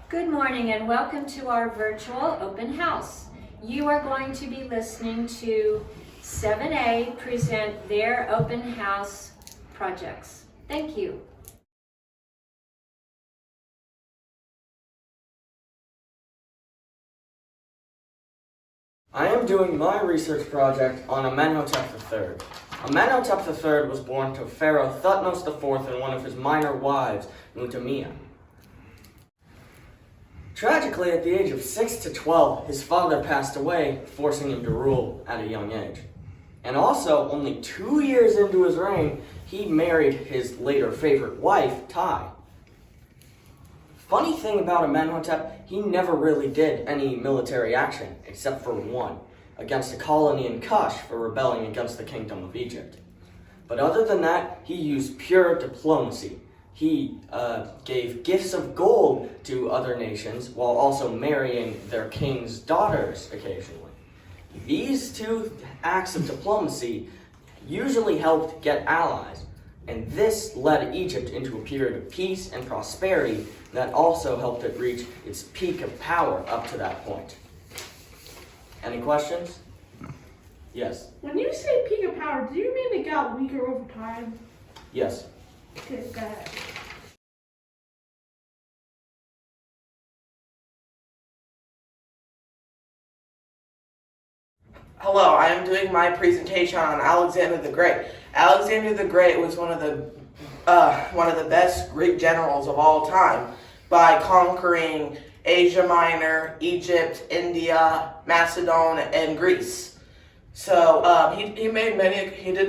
Good morning and welcome to our virtual open house. You are going to be listening to 7A present their open house projects. Thank you. I am doing my research project on Amenhotep III. Amenhotep III was born to Pharaoh Thutmose IV and one of his minor wives, Mutamia. Tragically, at the age of 6 to 12, his father passed away, forcing him to rule at a young age. And also, only 2 years into his reign, he married his later favorite wife, Tai. Funny thing about Amenhotep, he never really did any military action, except for one, against a colony in Kush for rebelling against the Kingdom of Egypt. But other than that, he used pure diplomacy. He gave gifts of gold to other nations while also marrying their king's daughters occasionally. These two acts of diplomacy usually helped get allies, and this led Egypt into a period of peace and prosperity that also helped it reach its peak of power up to that point. Any questions? Yes. When you say peak of power, do you mean it got weaker over time? Yes. Okay, go ahead. Hello, I am doing my presentation on Alexander the Great. Alexander the Great was one of the best Greek generals of all time by conquering Asia Minor, Egypt, India, Macedon, and Greece. So he did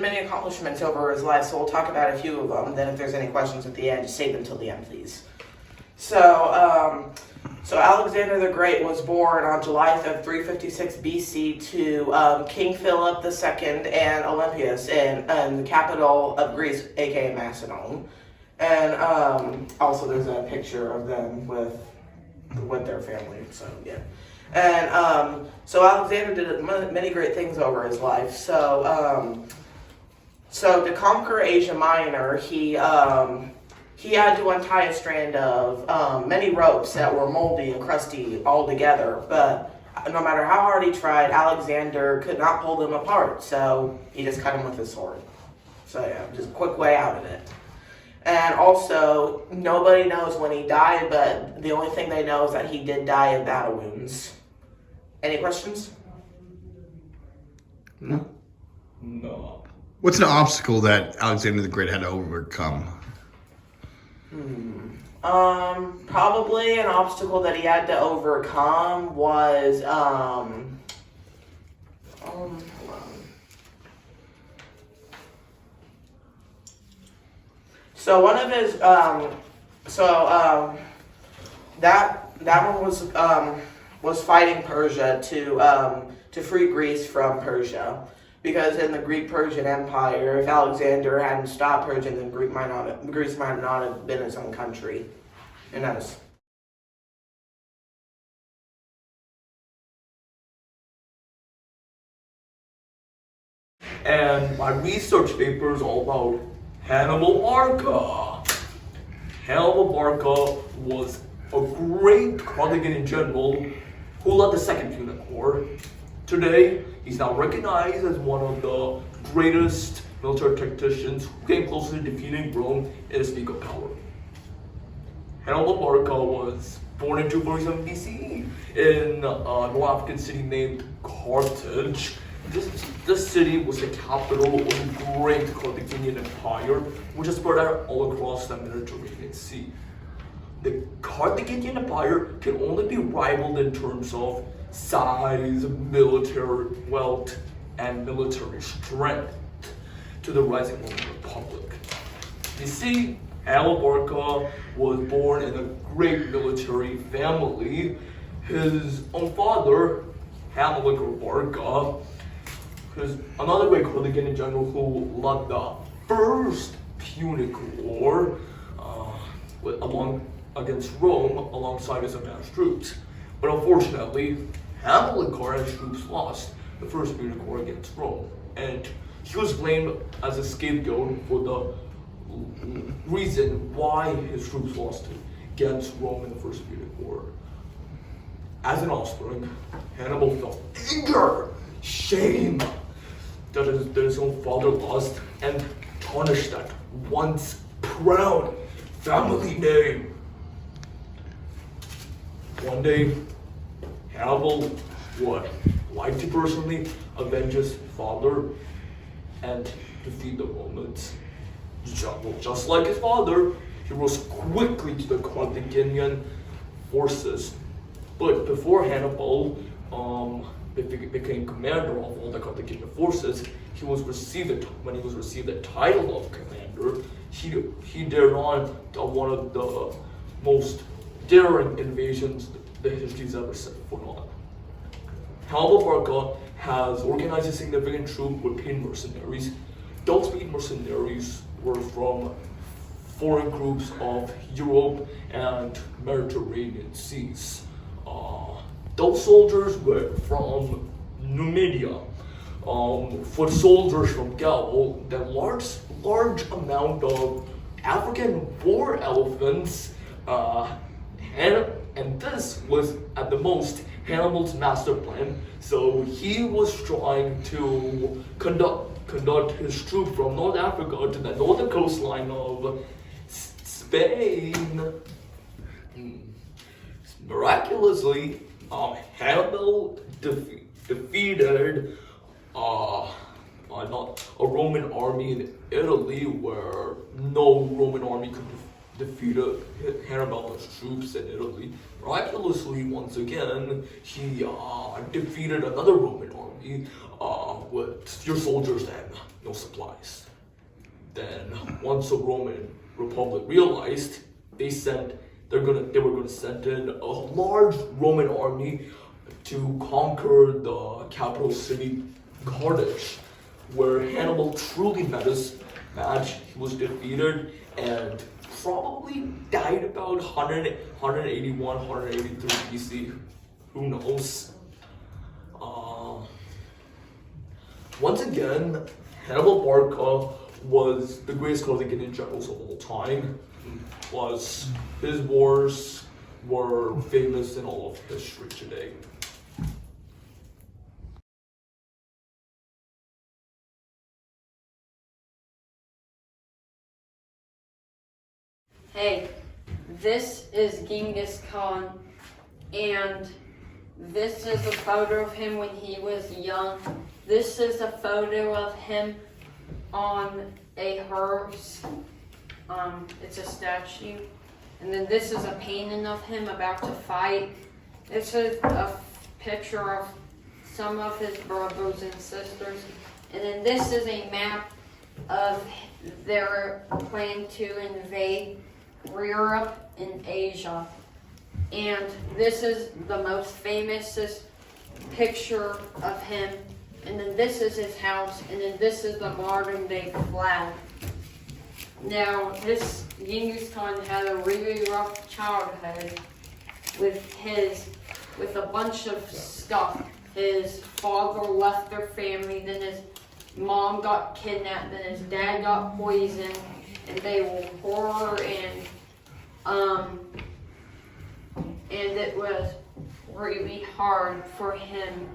many accomplishments over his life. So we'll talk about a few of them. Then, if there's any questions at the end, just save them till the end, please. So Alexander the Great was born on July 5th, 356 BC to King Philip II and Olympias in the capital of Greece, aka Macedon. And also there's a picture of them with their family, so yeah. And so Alexander did many great things over his life. So to conquer Asia Minor, he had to untie a strand of many ropes that were moldy and crusty all together, but no matter how hard he tried, Alexander could not pull them apart, so he just cut them with his sword. So yeah, just a quick way out of it. And also, nobody knows when he died, but the only thing they know is that he did die of battle wounds. Any questions? No. No. What's an obstacle that Alexander the Great had to overcome? Probably an obstacle that he had to overcome was, hold on. So one of his, that one was fighting Persia to free Greece from Persia. Because in the Greek-Persian Empire, if Alexander hadn't stopped Persia, then Greece might not have been its own country. Who knows? And my research paper is all about Hannibal Barca. Hannibal Barca was a great Carthaginian general who led the Second Punic War. Today, he's now recognized as one of the greatest military tacticians who came close to defeating Rome in his peak of power. Hannibal Barca was born in 247 BCE in a North African city named Carthage. This city was the capital of the great Carthaginian Empire, which is spread out all across the Mediterranean Sea. The Carthaginian Empire can only be rivaled in terms of size, military wealth, and military strength to the rising Roman Republic. You see, Hannibal Barca was born in a great military family. His own father, Hamilcar Barca, is another great Carthaginian general who led the first Punic War against Rome alongside his advanced troops. But unfortunately, Hamilcar and his troops lost the first Punic War against Rome, and he was blamed as a scapegoat for the reason why his troops lost against Rome in the First Punic War. As an offspring, Hannibal felt anger, shame that his own father lost and tarnished that once proud family name. One day, Hannibal would like to personally avenge his father and defeat the Romans. Just like his father, he rose quickly to the Carthaginian forces. But before Hannibal became commander of all the Carthaginian forces, when he was received the title of commander, he dared on one of the most daring invasions the history's ever set foot on. Hannibal Barca has organized a significant troop with paid mercenaries. Those paid mercenaries were from foreign groups of Europe and Mediterranean seas. Those soldiers were from Numidia, foot soldiers from Gaul, the large amount of African war elephants, and this was at the most Hannibal's master plan. So he was trying to conduct his troop from North Africa to the northern coastline of Spain. Miraculously, Hannibal defeated not a Roman army in Italy, where no Roman army could defeat Hannibal's troops in Italy. Miraculously, once again, he defeated another Roman army with fewer soldiers and no supplies. Then, once the Roman Republic realized, they were going to send in a large Roman army to conquer the capital city, Carthage, where Hannibal truly met his match. He was defeated and probably died about 181, 183 BC. Who knows? Once again, Hannibal Barca was the greatest Carthaginian generals of all time. Plus, his wars were famous in all of history today. Hey, this is Genghis Khan, and this is a photo of him when he was young. This is a photo of him on a horse. It's a statue. And then this is a painting of him about to fight. This is a picture of some of his brothers and sisters. And then this is a map of their plan to invade Europe and Asia. And this is the most famous picture of him. And then this is his house. And then this is the modern day flag. Now, this Genghis Khan had a really rough childhood with a bunch of stuff. His father left their family, then his mom got kidnapped, then his dad got poisoned, and they were poor, and it was really hard for him.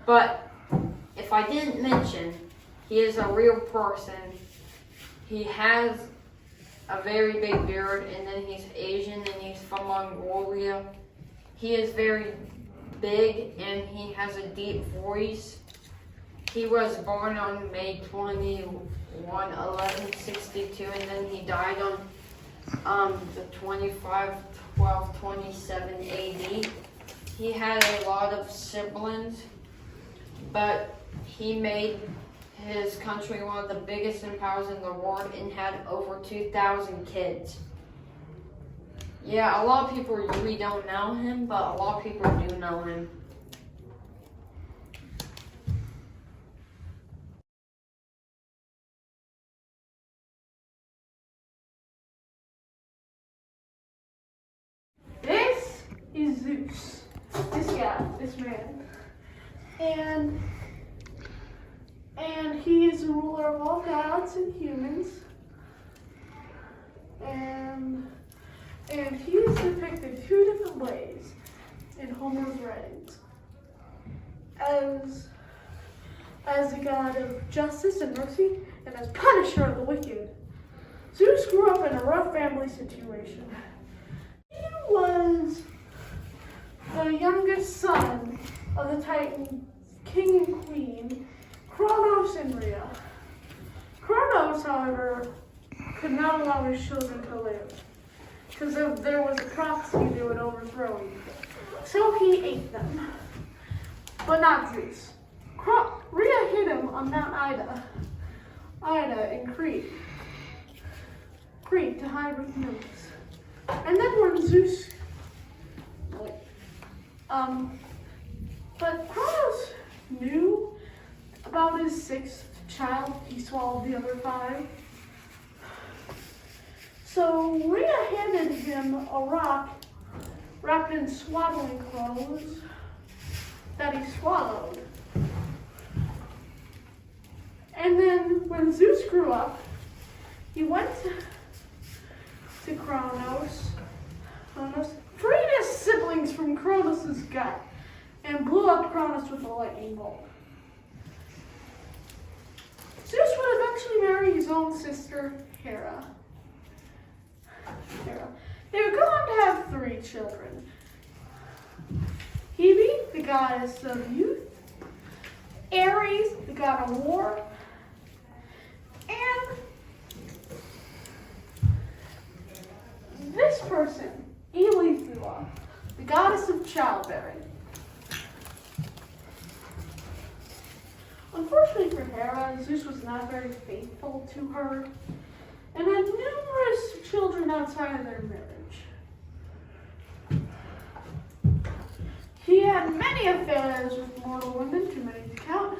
But if I didn't mention, he is a real person. He has a very big beard, and then he's Asian, and he's from Mongolia. He is very big, and he has a deep voice. He was born on May 21, 1162, and then he died on the 25/12/27 AD. He had a lot of siblings, but he made his country one of the biggest empires in the world and had over 2,000 kids. Yeah, a lot of people really don't know him, but a lot of people do know him. This is Zeus. This guy, this man. And he is the ruler of all gods and humans. And he is depicted two different ways in Homer's writings. As the god of justice and mercy, and as punisher of the wicked. Zeus grew up in a rough family situation. He was the youngest son of the Titan king and queen, Kronos and Rhea. Kronos, however, could not allow his children to live, because there was a prophecy they would overthrow him. So he ate them, but not Zeus. Rhea hid him on Mount Ida in Crete to hide with nymphs. And then when Zeus, but Kronos knew about his sixth child. He swallowed the other five. So Rhea handed him a rock wrapped in swaddling clothes that he swallowed. And then when Zeus grew up, he went to Kronos, freed his siblings from Kronos' gut, and blew up Kronos with a lightning bolt. Zeus would eventually marry his own sister, Hera. They would go on to have 3 children. Hebe, the goddess of youth, Ares, the god of war, and this person, Elithua, the goddess of childbearing. Unfortunately for Hera, Zeus was not very faithful to her and had numerous children outside of their marriage. He had many affairs with mortal women, too many to count,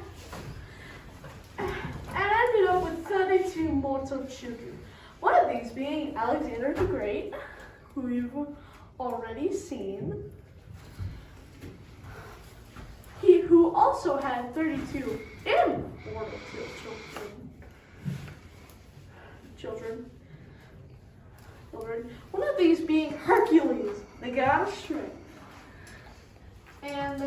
and ended up with 32 mortal children. One of these being Alexander the Great, who you've already seen. Who also had 32 immortal children. One of these being Hercules, the god of strength. And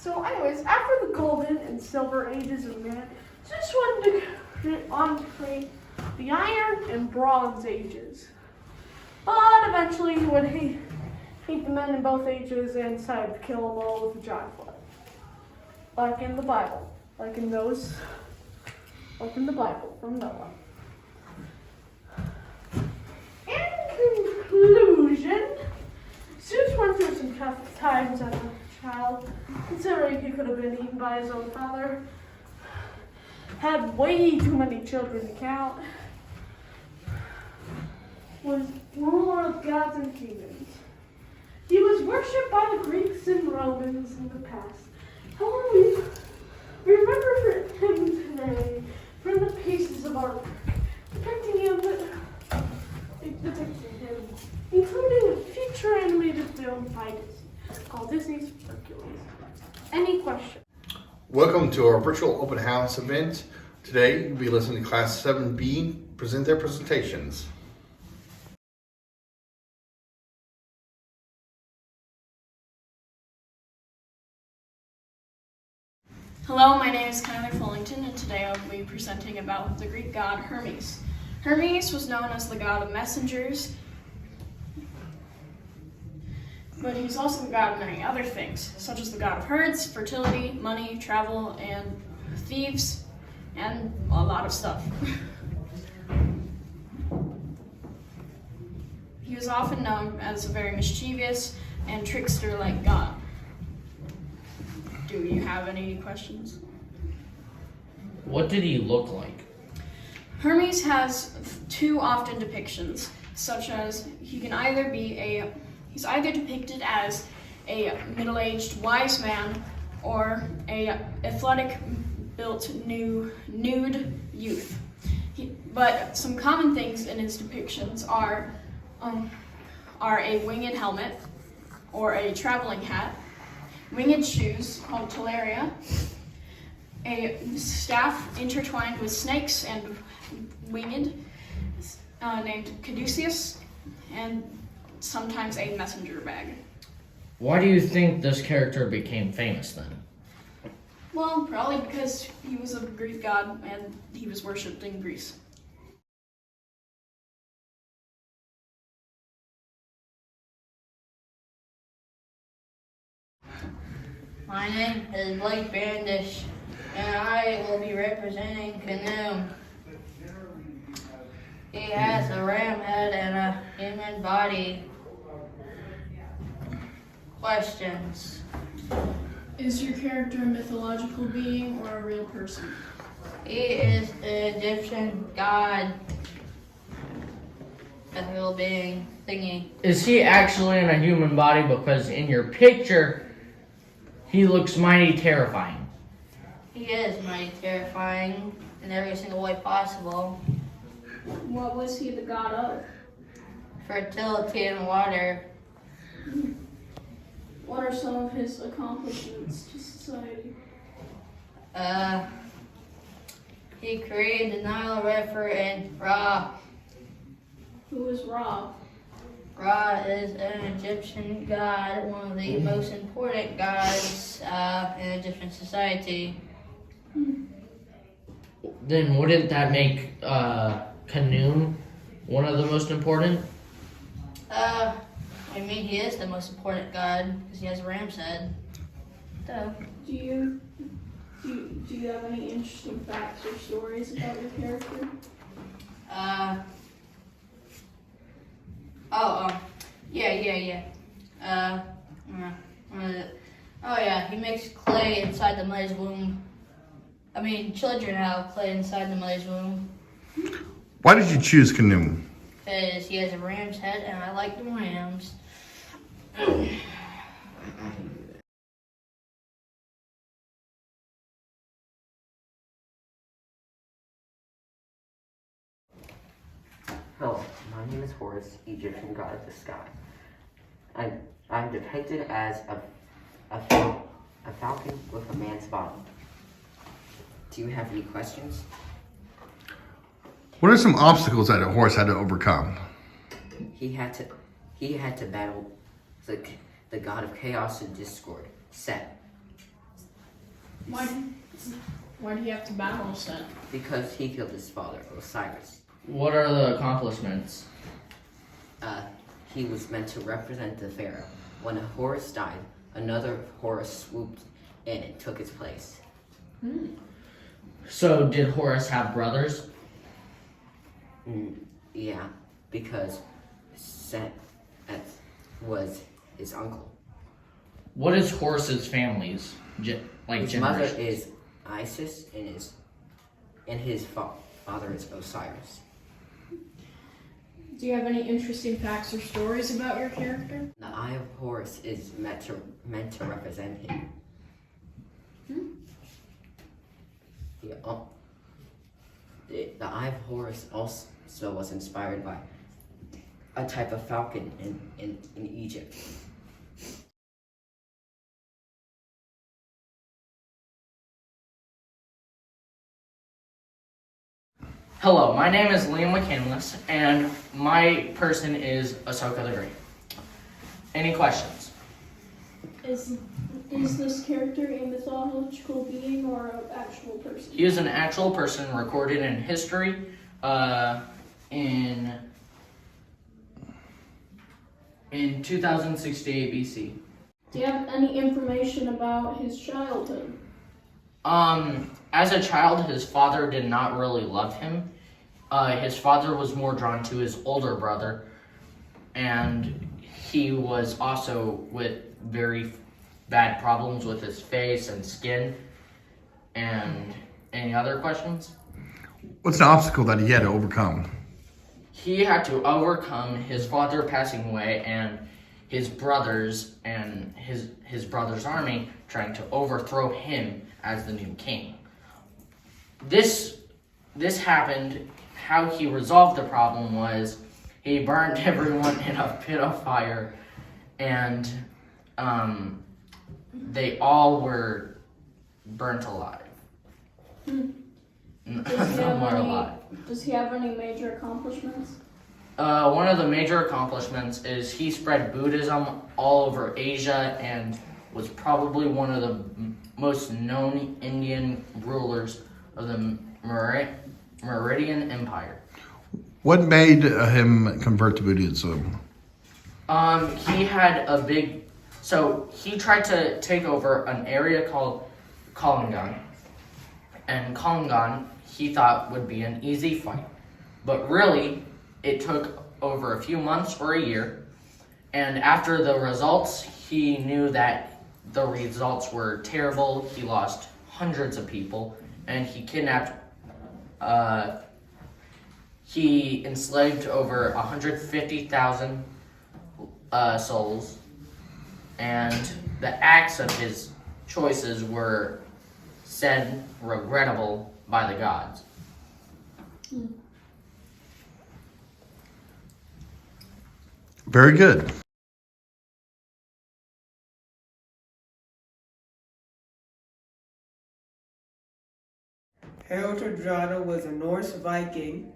So anyways, after the golden and silver ages of man, Zeus wanted to create the iron and bronze ages. But eventually he would hate the men in both ages and decide to kill them all with a giant flood. Like in the Bible. Like in the Bible from Noah. In conclusion, Zeus went through some tough times as a child, considering he could have been eaten by his own father, had way too many children to count, was ruler of gods and kingdoms. He was worshipped by the Greeks and Romans in the past. However, we remember him today from the pieces of art depicting him, including a future animated film by Disney called Disney's Hercules. Any questions? Welcome to our virtual open house event. Today, you'll be listening to Class 7B present their presentations. Hello, my name is Kyler Fullington, and today I'll be presenting about the Greek god Hermes. Hermes was known as the god of messengers, but he's also the god of many other things, such as the god of herds, fertility, money, travel, and thieves, and a lot of stuff. He was often known as a very mischievous and trickster-like god. Do you have any questions? What did he look like? Hermes has 2 often depictions, such as he's either depicted as a middle-aged wise man or a athletic built nude youth. But some common things in his depictions are a winged helmet or a traveling hat, winged shoes called talaria, a staff intertwined with snakes and winged, named Caduceus, and sometimes a messenger bag. Why do you think this character became famous then? Well, probably because he was a Greek god and he was worshipped in Greece. My name is Blake Bandish, and I will be representing Canoe. He has a ram head and a human body. Questions? Is your character a mythological being or a real person? He is an Egyptian god. A real being thingy. Is he actually in a human body? Because in your picture, he looks mighty terrifying. He is mighty terrifying in every single way possible. What was he the god of? Fertility and water. What are some of his accomplishments to society? He created the Nile River and Ra. Who is Ra? Ra is an Egyptian god, one of the most important gods in Egyptian society. Then wouldn't that make Canoe one of the most important? I mean, he is the most important god because he has a ram's head. So, Do you have any interesting facts or stories about your character? yeah. Oh yeah, he makes clay inside the mother's womb. I mean, children have clay inside the mother's womb. Why did you choose Canoe? Because he has a ram's head and I like the rams. Hello, my name is Horus, Egyptian god of the sky. I'm depicted as a falcon with a man's body. Do you have any questions? What are some obstacles that Horus had to overcome? He had to battle the god of chaos and discord, Set, Why do you have to battle Set? because he killed his father, Osiris. What are the accomplishments? He was meant to represent the pharaoh. When Horus died, another Horus swooped in and took his place. So did Horus have brothers? Yeah, because Set was his uncle. What is Horus's family's His mother is Isis, and his father is Osiris. Do you have any interesting facts or stories about your character? The Eye of Horus is meant to represent him. Yeah, the Eye of Horus also was inspired by a type of falcon in Egypt. Hello, my name is Liam McKinless, and my person is Ahsoka the Great. Any questions? Is this character a mythological being or an actual person? He is an actual person recorded in history in 2068 BC. Do you have any information about his childhood? As a child, his father did not really love him. His father was more drawn to his older brother, and he was also with very bad problems with his face and skin. And any other questions? What's an obstacle that he had to overcome? He had to overcome his father passing away and his brothers and his brother's army trying to overthrow him as the new king. This happened. How he resolved the problem was he burned everyone in a pit of fire, and they all were burnt alive. somewhere alive. Does he have any major accomplishments? One of the major accomplishments is he spread Buddhism all over Asia and was probably one of the most known Indian rulers of the Meridian Empire. What made him convert to Buddhism? He had a big, so he tried to take over an area called Kalingan, and Kalingan he thought would be an easy fight, but really it took over a few months or a year, and after the results he knew that the results were terrible. He lost hundreds of people, and he kidnapped he enslaved over 150,000 souls, and the acts of his choices were said regrettable by the gods. Very good. Harald was a Norse Viking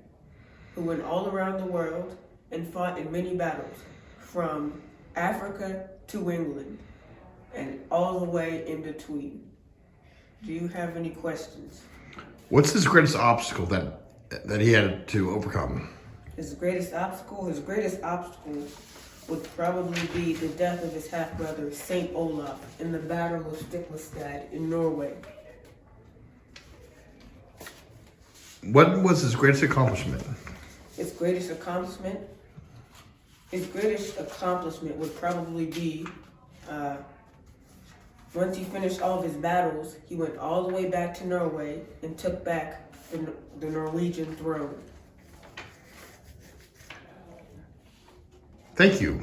who went all around the world and fought in many battles, from Africa to England, and all the way in between. Do you have any questions? What's his greatest obstacle that he had to overcome? His greatest obstacle would probably be the death of his half-brother, Saint Olaf, in the Battle of Stiklestad in Norway. What was his greatest accomplishment? His greatest accomplishment would probably be, once he finished all of his battles, he went all the way back to Norway and took back the Norwegian throne. Thank you.